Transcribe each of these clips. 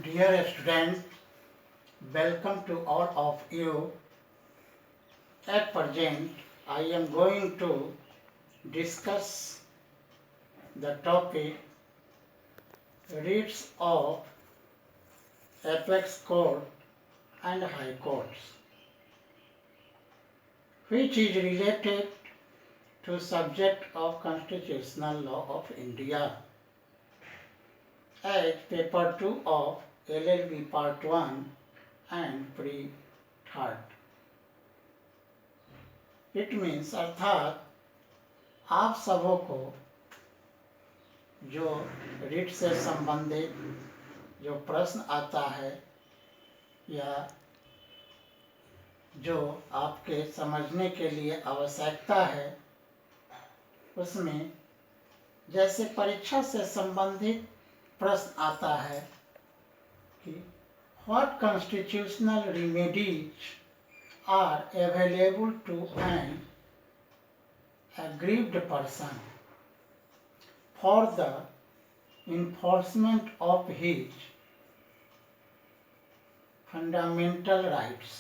Dear student, welcome to all of you. At present, I am going to discuss the topic writs of apex court and high courts, which is related to subject of constitutional law of India as paper 2 of LLB part 1 and pre-3rd. It means अर्थात आप सबों को जो writ से संबंधित जो प्रश्न आता है या जो आपके समझने के लिए आवश्यकता है, उसमें जैसे परीक्षा से संबंधित प्रश्न आता है कि what constitutional remedies are available to an aggrieved person for the enforcement of his fundamental rights.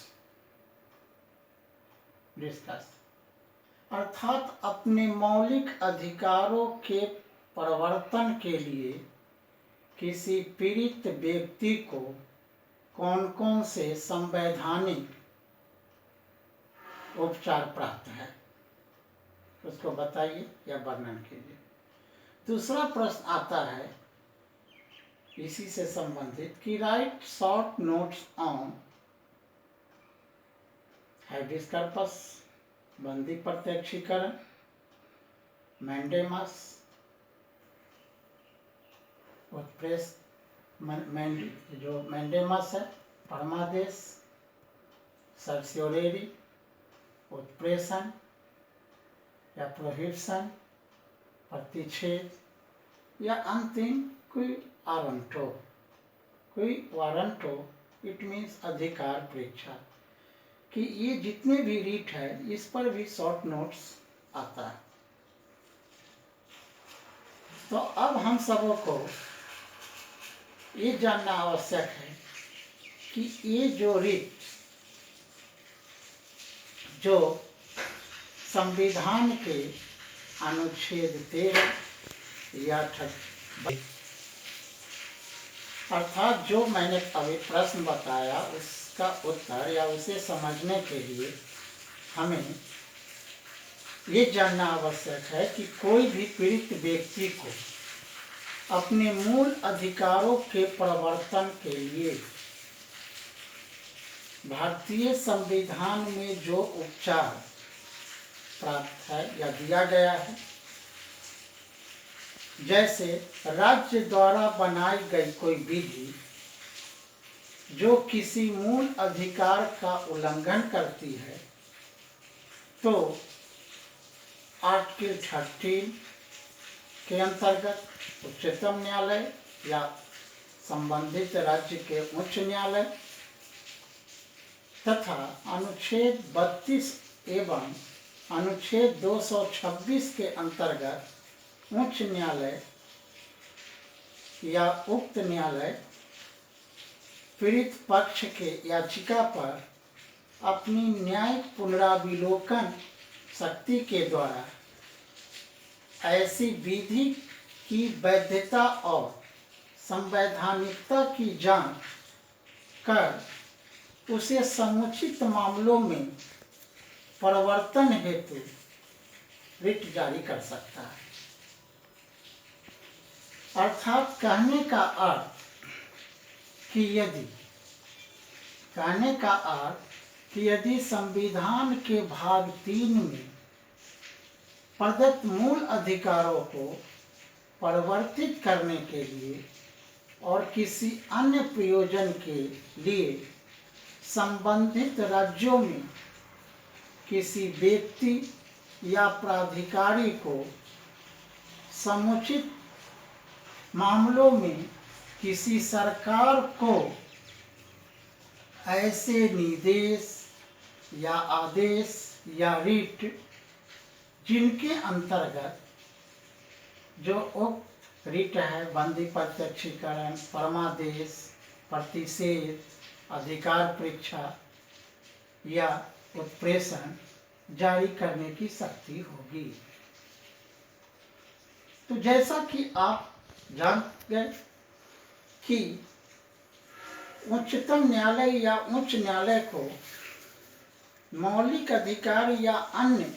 Discuss. अर्थात अपने मौलिक अधिकारों के प्रवर्तन के लिए किसी पीड़ित व्यक्ति को कौन कौन से संवैधानिक उपचार प्राप्त है, उसको बताइए या वर्णन कीजिए। दूसरा प्रश्न आता है इसी से संबंधित कि right short notes on habeas corpus, बंदी प्रत्यक्षीकरण, मैंडेमस, उत्प्रेस जो मैंडेमस है, परमादेश, सर्सियोरेरी, उत्प्रेषण या प्रोहिबिशन, प्रतिषेध या अंतिम कोई वारंटो, इट मीन्स अधिकार परीक्षा, कि ये जितने भी रीट है इस पर भी शॉर्ट नोट्स आता है। तो अब हम सबों को ये जानना आवश्यक है कि ये जो रीट जो संविधान के अनुच्छेद 13 या 38 अर्थात जो मैंने अभी प्रश्न बताया उसका उत्तर या उसे समझने के लिए हमें ये जानना आवश्यक है कि कोई भी पीड़ित व्यक्ति को अपने मूल अधिकारों के प्रवर्तन के लिए भारतीय संविधान में जो उपचार प्राप्त है या दिया गया है, जैसे राज्य द्वारा बनाई गई कोई विधि जो किसी मूल अधिकार का उल्लंघन करती है, तो आर्टिकल 13 के अंतर्गत उच्चतम न्यायालय या संबंधित राज्य के उच्च न्यायालय तथा अनुच्छेद 32 एवं अनुच्छेद 226 के अंतर्गत उच्च न्यायालय या उक्त न्यायालय पीड़ित पक्ष के याचिका पर अपनी न्यायिक पुनराविलोकन शक्ति के द्वारा ऐसी विधि की वैधता और संवैधानिकता की जांच कर उसे समुचित मामलों में परिवर्तन हेतु रिट जारी कर सकता है। अर्थात कहने का अर्थ कि यदि संविधान के भाग 3 में प्रदत्त मूल अधिकारों को परिवर्तित करने के लिए और किसी अन्य प्रयोजन के लिए संबंधित राज्यों में किसी व्यक्ति या प्राधिकारी को समुचित मामलों में किसी सरकार को ऐसे निर्देश या आदेश या रिट जिनके अंतर्गत जो उक्त रिट है, बंदी प्रत्यक्षीकरण, परमादेश, प्रतिषेध, अधिकार परीक्षा या उत्प्रेषण जारी करने की शक्ति होगी। तो जैसा कि आप जान गए कि उच्चतम न्यायालय या उच्च न्यायालय को मौलिक अधिकार या अन्य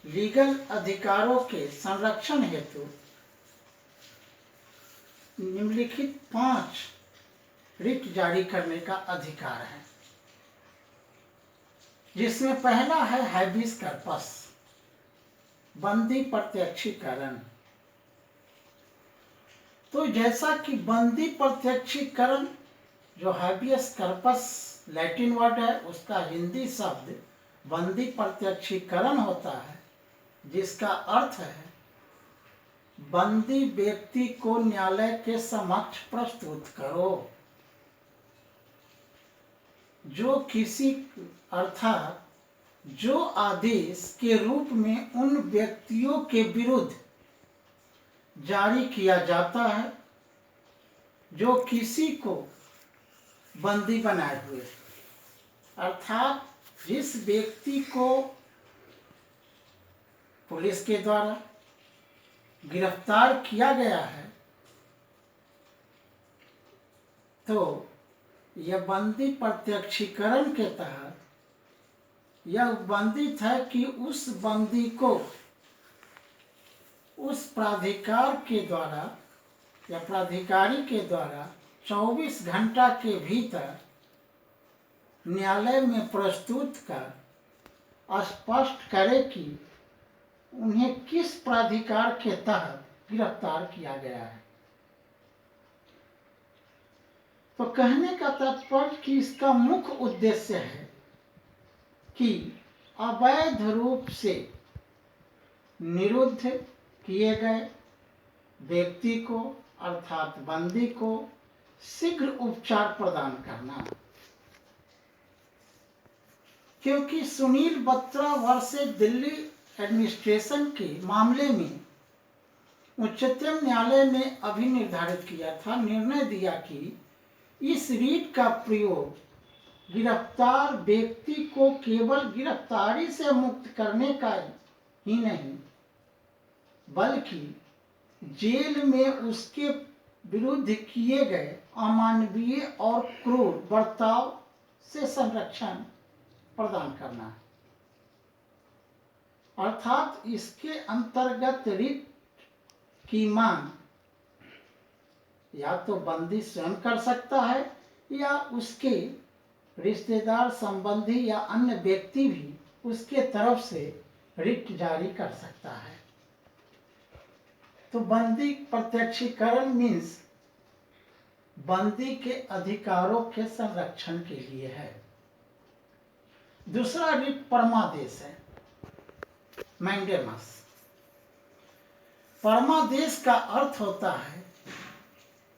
लीगल अधिकारों के संरक्षण हेतु निम्नलिखित 5 रिट जारी करने का अधिकार है, जिसमें पहला है हैबियस कॉर्पस, बंदी प्रत्यक्षीकरण। तो जैसा कि बंदी प्रत्यक्षीकरण जो हैबियस कॉर्पस लैटिन वर्ड है, उसका हिंदी शब्द बंदी प्रत्यक्षीकरण होता है, जिसका अर्थ है बंदी व्यक्ति को न्यायालय के समक्ष प्रस्तुत करो। जो किसी अर्थात जो आदेश के रूप में उन व्यक्तियों के विरुद्ध जारी किया जाता है जो किसी को बंदी बनाए हुए, अर्थात जिस व्यक्ति को पुलिस के द्वारा गिरफ्तार किया गया है, तो यह बंदी प्रत्यक्षीकरण के तहत यह बंदित है कि उस बंदी को उस प्राधिकार के द्वारा या प्राधिकारी के द्वारा 24 घंटा के भीतर न्यायालय में प्रस्तुत कर स्पष्ट करे कि उन्हें किस प्राधिकार के तहत गिरफ्तार किया गया है। तो कहने का तात्पर्य कि इसका मुख्य उद्देश्य है कि अवैध रूप से निरुद्ध किए गए व्यक्ति को अर्थात बंदी को शीघ्र उपचार प्रदान करना। क्योंकि सुनील बत्रा वर्सेस दिल्ली एडमिनिस्ट्रेशन के मामले में उच्चतम न्यायालय ने अभी निर्धारित किया था, निर्णय दिया कि इस रीट का प्रयोग गिरफ्तार व्यक्ति को केवल गिरफ्तारी से मुक्त करने का ही नहीं, बल्कि जेल में उसके विरुद्ध किए गए अमानवीय और क्रूर बर्ताव से संरक्षण प्रदान करना है। अर्थात इसके अंतर्गत रिट की मांग या तो बंदी स्वयं कर सकता है या उसके रिश्तेदार, संबंधी या अन्य व्यक्ति भी उसके तरफ से रिट जारी कर सकता है। तो बंदी प्रत्यक्षीकरण मीन्स बंदी के अधिकारों के संरक्षण के लिए है। दूसरा रिट परमादेश है, मैंडेमस। परमादेश का अर्थ होता है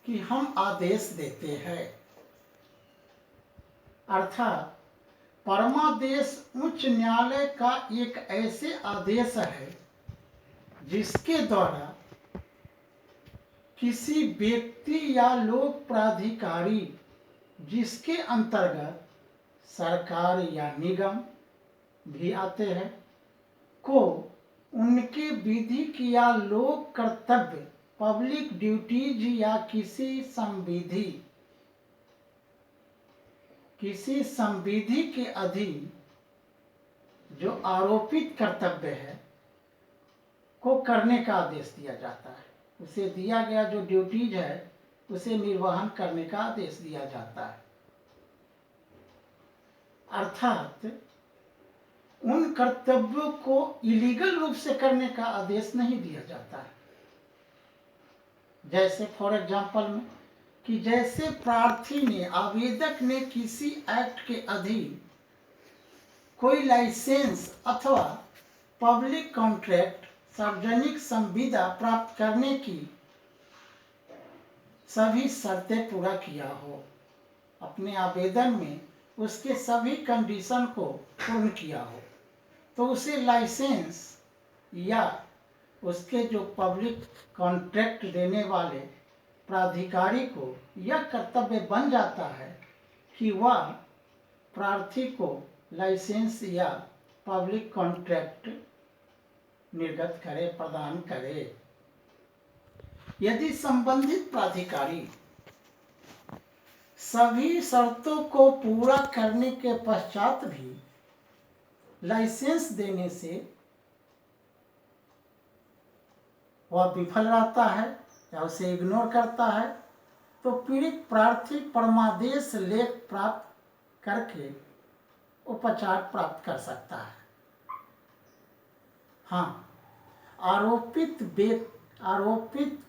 कि हम आदेश देते हैं, अर्थात परमादेश उच्च न्यायालय का एक ऐसे आदेश है जिसके द्वारा किसी व्यक्ति या लोक प्राधिकारी जिसके अंतर्गत सरकार या निगम भी आते हैं को उनके विधिक या लोक कर्तव्य, पब्लिक ड्यूटीज या किसी संविधि के अधीन जो आरोपित कर्तव्य है को करने का आदेश दिया जाता है। उसे दिया गया जो ड्यूटीज है उसे निर्वहन करने का आदेश दिया जाता है। अर्थात उन कर्तव्यों को इलीगल रूप से करने का आदेश नहीं दिया जाता है। जैसे फॉर एग्जाम्पल में कि जैसे प्रार्थी ने, आवेदक ने किसी एक्ट के अधीन कोई लाइसेंस अथवा पब्लिक कॉन्ट्रैक्ट, सार्वजनिक संविदा प्राप्त करने की सभी शर्तें पूरा किया हो, अपने आवेदन में उसके सभी कंडीशन को पूर्ण किया हो, तो उसे लाइसेंस या उसके जो पब्लिक कॉन्ट्रैक्ट देने वाले प्राधिकारी को यह कर्तव्य बन जाता है कि वह प्रार्थी को लाइसेंस या पब्लिक कॉन्ट्रैक्ट निर्गत करे, प्रदान करे। यदि संबंधित प्राधिकारी सभी शर्तों को पूरा करने के पश्चात भी लाइसेंस देने से वह विफल रहता है या उसे इग्नोर करता है, तो पीड़ित प्रार्थी परमादेश लेख प्राप्त करके उपचार प्राप्त कर सकता है। हाँ, आरोपित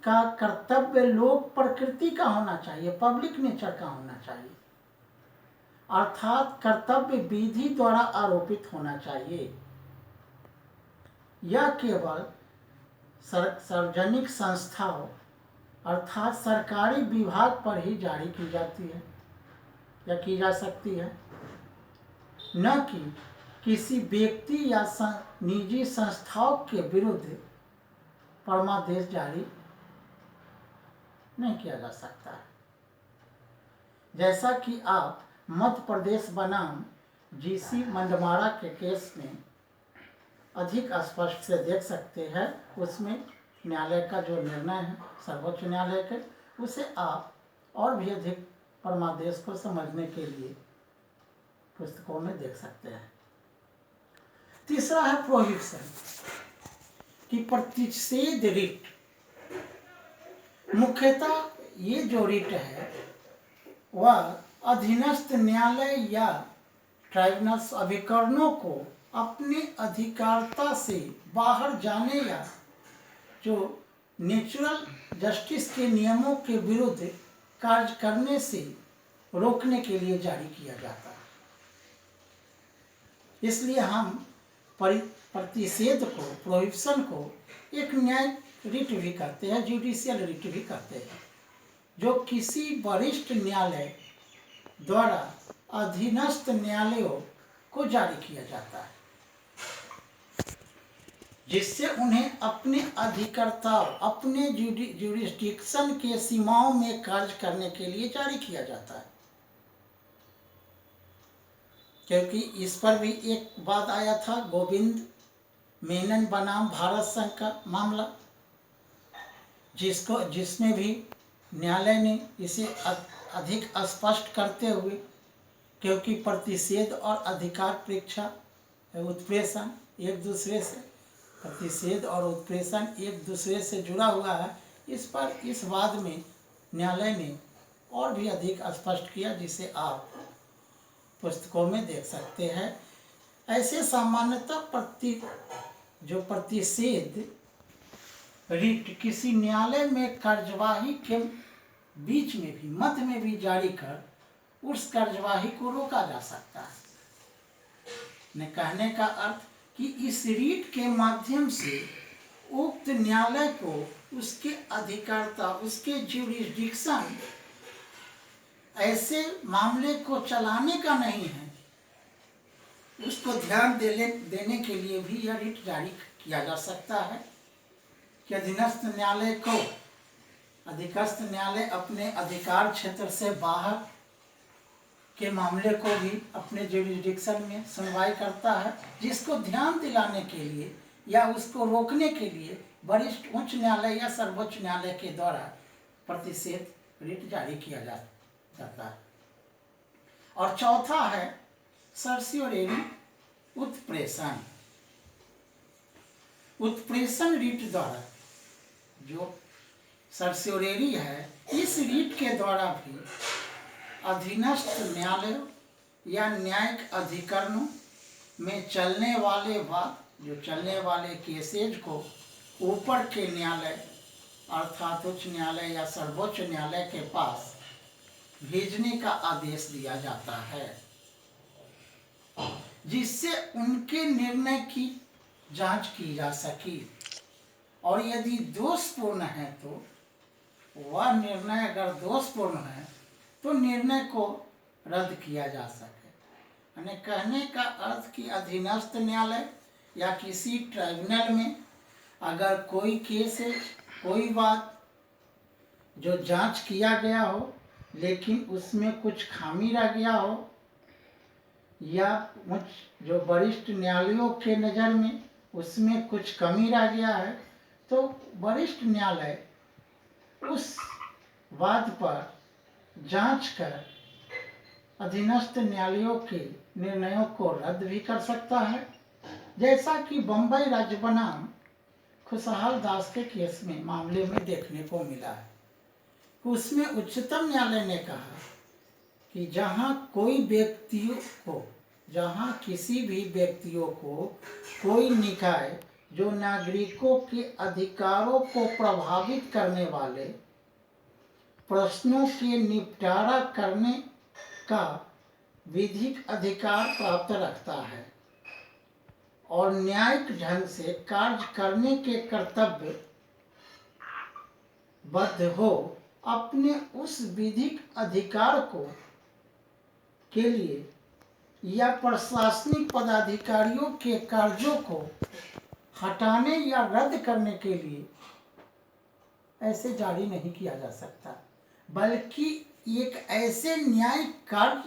का कर्तव्य लोक प्रकृति का होना चाहिए, पब्लिक नेचर का होना चाहिए, अर्थात कर्तव्य विधि द्वारा आरोपित होना चाहिए। यह केवल सार्वजनिक संस्थाओं अर्थात सरकारी विभाग पर ही जारी की जाती है या की जा सकती है, न कि किसी व्यक्ति या निजी संस्थाओं के विरुद्ध परमादेश जारी नहीं किया जा सकता है। जैसा कि आप मध्य प्रदेश बनाम जीसी मंडमारा के केस में अधिक स्पष्ट से देख सकते हैं, उसमें न्यायालय का जो निर्णय है सर्वोच्च न्यायालय के, उसे आप और भी अधिक परमादेश को समझने के लिए पुस्तकों में देख सकते हैं। तीसरा है प्रोहिबिशन कि प्रतिषेध रिट। मुख्यतः ये जो रिट है वह अधीनस्थ न्यायालय या ट्राइब्यूनल्स अभिकरणों को अपने अधिकारता से बाहर जाने या जो नेचुरल जस्टिस के नियमों के विरुद्ध कार्य करने से रोकने के लिए जारी किया जाता है। इसलिए हम प्रतिषेध को, प्रोहिबिशन को एक न्यायिक रिट भी कहते हैं, जुडिशियल रिट भी कहते हैं, जो किसी वरिष्ठ न्यायालय द्वारा अधीनस्थ न्यायालयों को जारी किया जाता है, जिससे उन्हें अपने अधिकारता, अपने जुरिस्डिक्शन के सीमाओं में कार्य करने के लिए जारी किया जाता है। क्योंकि इस पर भी एक बात आया था, गोविंद मेनन बनाम भारत संघ का मामला, जिसमें भी न्यायालय ने इसे अधिक स्पष्ट करते हुए, क्योंकि प्रतिषेध और अधिकार परीक्षा उत्प्रेषण एक दूसरे से, प्रतिषेध और उत्प्रेषण एक दूसरे से जुड़ा हुआ है, इस वाद में न्यायालय ने और भी अधिक स्पष्ट किया, जिसे आप पुस्तकों में देख सकते हैं। ऐसे सामान्यतः प्रतिषेध रिट किसी न्यायालय में कार्यवाही के बीच में भी, मध्य में भी जारी कर उस कार्यवाही को रोका जा सकता है। ने कहने का अर्थ कि इस रीट के माध्यम से उक्त न्यायालय को उसके अधिकारता, उसके ज्यूरिसडिक्शन ऐसे मामले को चलाने का नहीं है, उसको ध्यान देने के लिए भी यह रीट जारी किया जा सकता है कि अधीनस्थ न्यायालय को, अधिकस्थ न्यायालय अपने अधिकार क्षेत्र से बाहर के मामले को भी अपने ज्यूरिसडिक्शन में सुनवाई करता है, जिसको ध्यान दिलाने के लिए या उसको रोकने के लिए वरिष्ठ उच्च न्यायालय या सर्वोच्च न्यायालय के द्वारा प्रतिषेध रिट जारी किया जाता है। और चौथा है सर्सियोरेरी उत्प्रेषण। उत्प्रेषण रिट द्वारा जो सर्सियोरेरी है, इस रिट के द्वारा भी अधीनस्थ न्यायालय या न्यायिक अधिकरणों में चलने वाले वाद, जो चलने वाले केसेज को ऊपर के न्यायालय अर्थात उच्च न्यायालय या सर्वोच्च न्यायालय के पास भेजने का आदेश दिया जाता है, जिससे उनके निर्णय की जांच की जा सके, और यदि दोषपूर्ण है तो वह निर्णय, अगर दोषपूर्ण है तो निर्णय को रद्द किया जा सके। यानी कहने का अर्थ कि अधीनस्थ न्यायालय या किसी ट्राइब्यूनल में अगर कोई केस है, कोई बात जो जांच किया गया हो लेकिन उसमें कुछ खामी रह गया हो, या कुछ जो वरिष्ठ न्यायालयों के नज़र में उसमें कुछ कमी रह गया है, तो वरिष्ठ न्यायालय उस वाद पर जांच कर अधीनस्थ न्यायालयों के निर्णयों को रद्द भी कर सकता है। जैसा कि बम्बई राज्य बनाम खुशहाल दास के केस में मामले में देखने को मिला है। उसमें उच्चतम न्यायालय ने कहा कि जहां किसी भी व्यक्तियों को कोई निकाय जो नागरिकों के अधिकारों को प्रभावित करने वाले प्रश्नों के निपटारा करने का विधिक अधिकार प्राप्त रखता है और न्यायिक ढंग से कार्य करने के कर्तव्य बद्ध हो, अपने उस विधिक अधिकार के लिए या प्रशासनिक पदाधिकारियों के कार्यों को हटाने या रद्द करने के लिए ऐसे जारी नहीं किया जा सकता, बल्कि एक ऐसे न्यायिक कार्य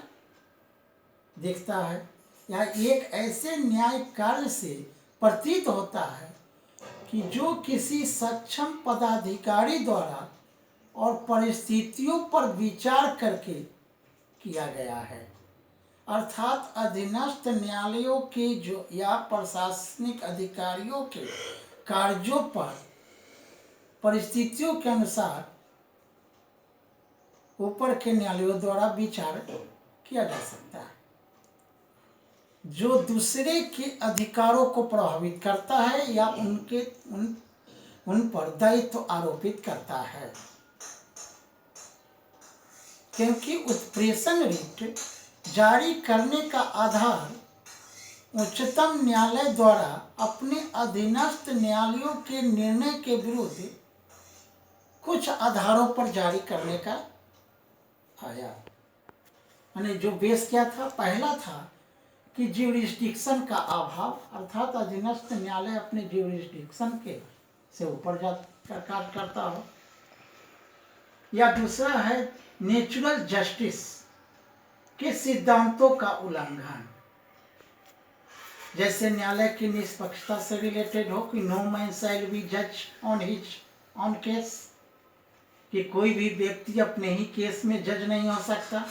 दिखता है या एक ऐसे न्यायिक कार्य से प्रतीत होता है कि जो किसी सक्षम पदाधिकारी द्वारा और परिस्थितियों पर विचार करके किया गया है, अर्थात अधीनस्थ न्यायालयों के जो या प्रशासनिक अधिकारियों के कार्यों पर परिस्थितियों के अनुसार ऊपर के न्यायालयों द्वारा विचार किया जा सकता है, जो दूसरे के अधिकारों को प्रभावित करता है या उन पर दायित्व आरोपित करता है। क्योंकि उत्प्रेषण रिट जारी करने का आधार उच्चतम न्यायालय द्वारा अपने अधीनस्थ न्यायालयों के निर्णय के विरुद्ध कुछ आधारों पर जारी करने का आया। यानी जो बेस क्या था, पहला था कि ज्यूरिस्डिक्शन का अभाव, अर्थात अधीनस्थ न्यायालय अपने ज्यूरिस्डिक्शन के से ऊपर जाकर कार्य करता हो, या दूसरा है नेचुरल जस्टिस के सिद्धांतों का उल्लंघन, जैसे न्यायालय की निष्पक्षता से रिलेटेड हो कि नो मैन शैल बी जज ऑन हिज ऑन केस, कि कोई भी व्यक्ति अपने ही केस में जज नहीं हो सकता,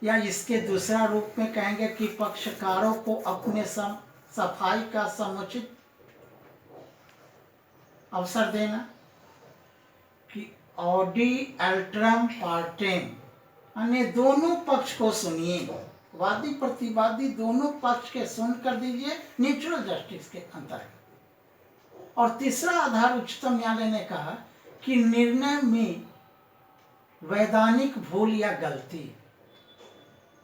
या इसके दूसरा रूप में कहेंगे कि पक्षकारों को अपने सफाई का समुचित अवसर देना, कि ऑडी अल्ट्रम पार्टेम, यानी दोनों पक्ष को सुनिए, वादी प्रतिवादी दोनों पक्ष के सुन कर दीजिए, नेचुरल जस्टिस के अंतर्गत। और तीसरा आधार उच्चतम न्यायालय ने कहा कि निर्णय में वैधानिक भूल या गलती,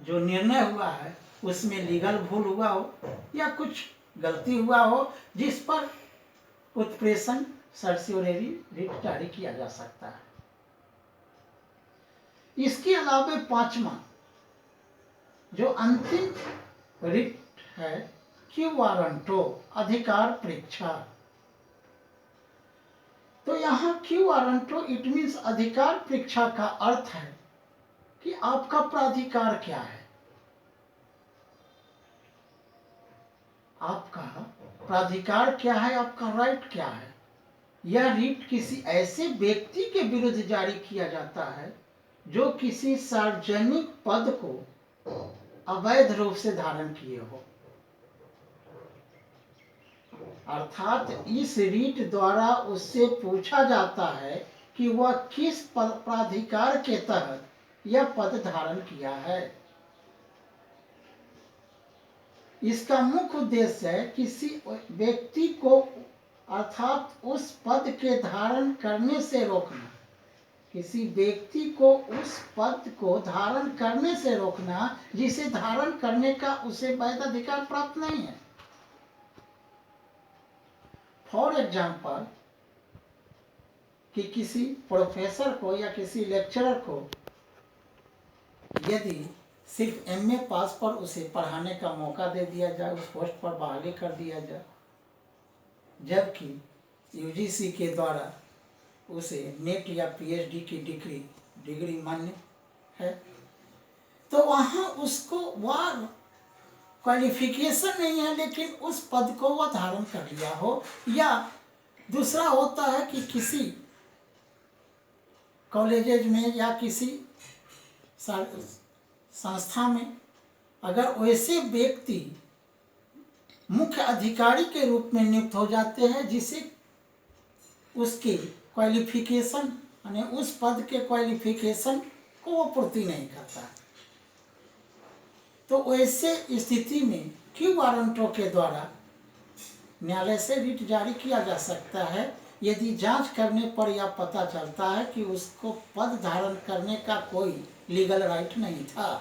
जो निर्णय हुआ है उसमें लीगल भूल हुआ हो या कुछ गलती हुआ हो, जिस पर उत्प्रेषण सर्सियोरेरी रिट जारी किया जा सकता है। इसके अलावा पांचवा जो अंतिम रिट है, क्यू वारंटो, अधिकार परीक्षा। तो यहाँ क्यू वारंटो इट मीन्स अधिकार परीक्षा का अर्थ है कि आपका प्राधिकार क्या है, आपका प्राधिकार क्या है, आपका राइट क्या है। यह रिट किसी ऐसे व्यक्ति के विरुद्ध जारी किया जाता है जो किसी सार्वजनिक पद को अवैध रूप से धारण किए हो, अर्थात इस रीट द्वारा उससे पूछा जाता है कि वह किस प्राधिकार के तहत यह पद धारण किया है। इसका मुख्य उद्देश्य है किसी व्यक्ति को अर्थात उस पद के धारण करने से रोकना, किसी व्यक्ति को उस पद को धारण करने से रोकना जिसे धारण करने का उसे वैध अधिकार प्राप्त नहीं है। फॉर एग्जाम्पल, कि किसी प्रोफेसर को या किसी लेक्चरर को यदि सिर्फ एमए पास पर उसे पढ़ाने का मौका दे दिया जाए, उस पोस्ट पर बहाली कर दिया जाए, जबकि यूजीसी के द्वारा उसे नेट या पीएचडी की डिग्री मान्य है, तो वहाँ उसको वह क्वालिफिकेशन नहीं है लेकिन उस पद को वह धारण कर लिया हो। या दूसरा होता है कि किसी कॉलेजेज में या किसी संस्था में अगर वैसे व्यक्ति मुख्य अधिकारी के रूप में नियुक्त हो जाते हैं जिसे उसके क्वालिफिकेशन यानी उस पद के क्वालिफिकेशन को वो पूर्ति नहीं करता, तो वैसे स्थिति में क्यू वारंटों के द्वारा न्यायालय से रिट जारी किया जा सकता है यदि जांच करने पर यह पता चलता है कि उसको पद धारण करने का कोई लीगल राइट नहीं था।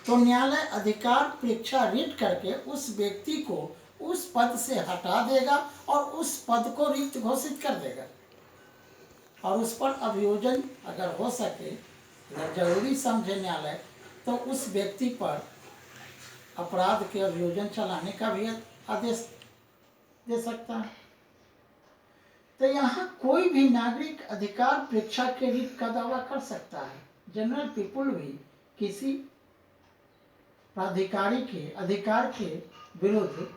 तो न्यायालय अधिकार परीक्षा रिट करके उस व्यक्ति को उस पद से हटा देगा और उस पद को रिक्त घोषित कर देगा, और उस पर अभियोजन अगर हो सके, अगर जरूरी समझे न्यायालय, तो उस व्यक्ति पर अपराध के अभियोजन चलाने का भी आदेश दे सकता है। तो यहाँ कोई भी नागरिक अधिकार परीक्षा के रिट का दावा कर सकता है। जनरल पीपुल भी किसी प्राधिकारी के अधिकार के विरुद्ध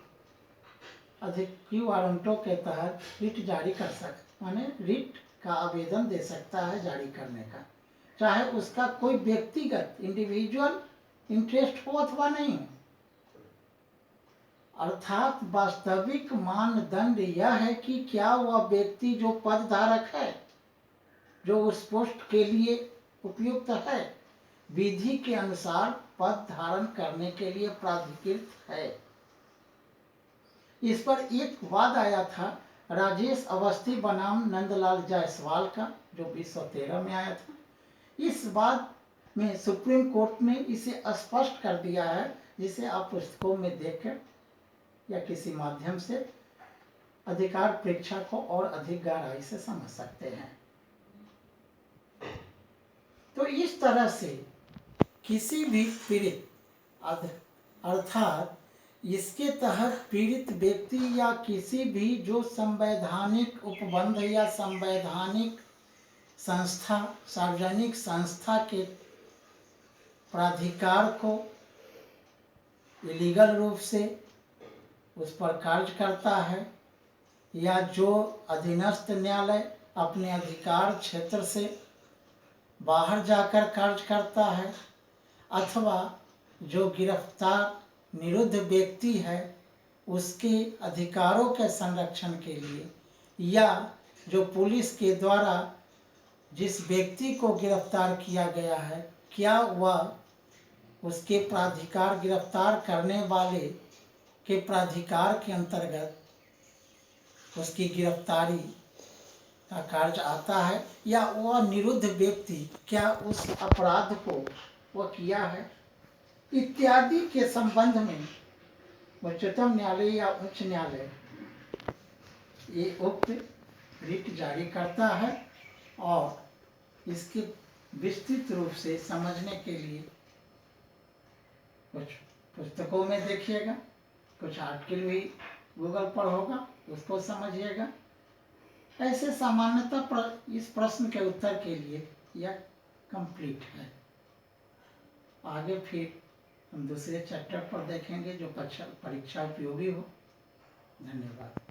क्यू वारंटों के तहत रिट जारी कर सकता, माने रिट का आवेदन दे सकता है जारी करने का, चाहे उसका कोई व्यक्तिगत इंडिविजुअल इंटरेस्ट हो अथवा नहीं हो। अर्थात वास्तविक मानदंड यह है कि क्या वह व्यक्ति जो पद धारक है, जो उस पोस्ट के लिए उपयुक्त है, विधि के अनुसार पद धारण करने के लिए प्राधिकृत है। इस पर एक वाद आया था राजेश अवस्थी बनाम नंदलाल जायसवाल का, जो 2013 में आया था। इस वाद में सुप्रीम कोर्ट ने इसे स्पष्ट कर दिया है, जिसे आप पुस्तकों में देखें या किसी माध्यम से अधिकार परीक्षा को और अधिक गहराई से समझ सकते हैं। तो इस तरह से किसी भी पीड़ित अर्थात इसके तहत पीड़ित व्यक्ति या किसी भी जो संवैधानिक उपबंध या संवैधानिक संस्था, सार्वजनिक संस्था के प्राधिकार को इलीगल रूप से उस पर कार्य करता है, या जो अधीनस्थ न्यायालय अपने अधिकार क्षेत्र से बाहर जाकर कार्य करता है, अथवा जो गिरफ्तार निरुद्ध व्यक्ति है उसके अधिकारों के संरक्षण के लिए, या जो पुलिस के द्वारा जिस व्यक्ति को गिरफ्तार किया गया है, क्या वह उसके प्राधिकार गिरफ्तार करने वाले के प्राधिकार के अंतर्गत उसकी गिरफ्तारी का कार्य आता है, या वह निरुद्ध व्यक्ति क्या उस अपराध को वह किया है, इत्यादि के संबंध में उच्चतम न्यायालय या उच्च न्यायालय ये उक्त रिट जारी करता है। और इसके विस्तृत रूप से समझने के लिए कुछ पुस्तकों में देखिएगा, कुछ आर्टिकल भी गूगल पर होगा, उसको समझिएगा। ऐसे सामान्यतः इस प्रश्न के उत्तर के लिए यह कंप्लीट है। आगे फिर हम दूसरे चैप्टर पर देखेंगे जो परीक्षा उपयोगी हो। धन्यवाद।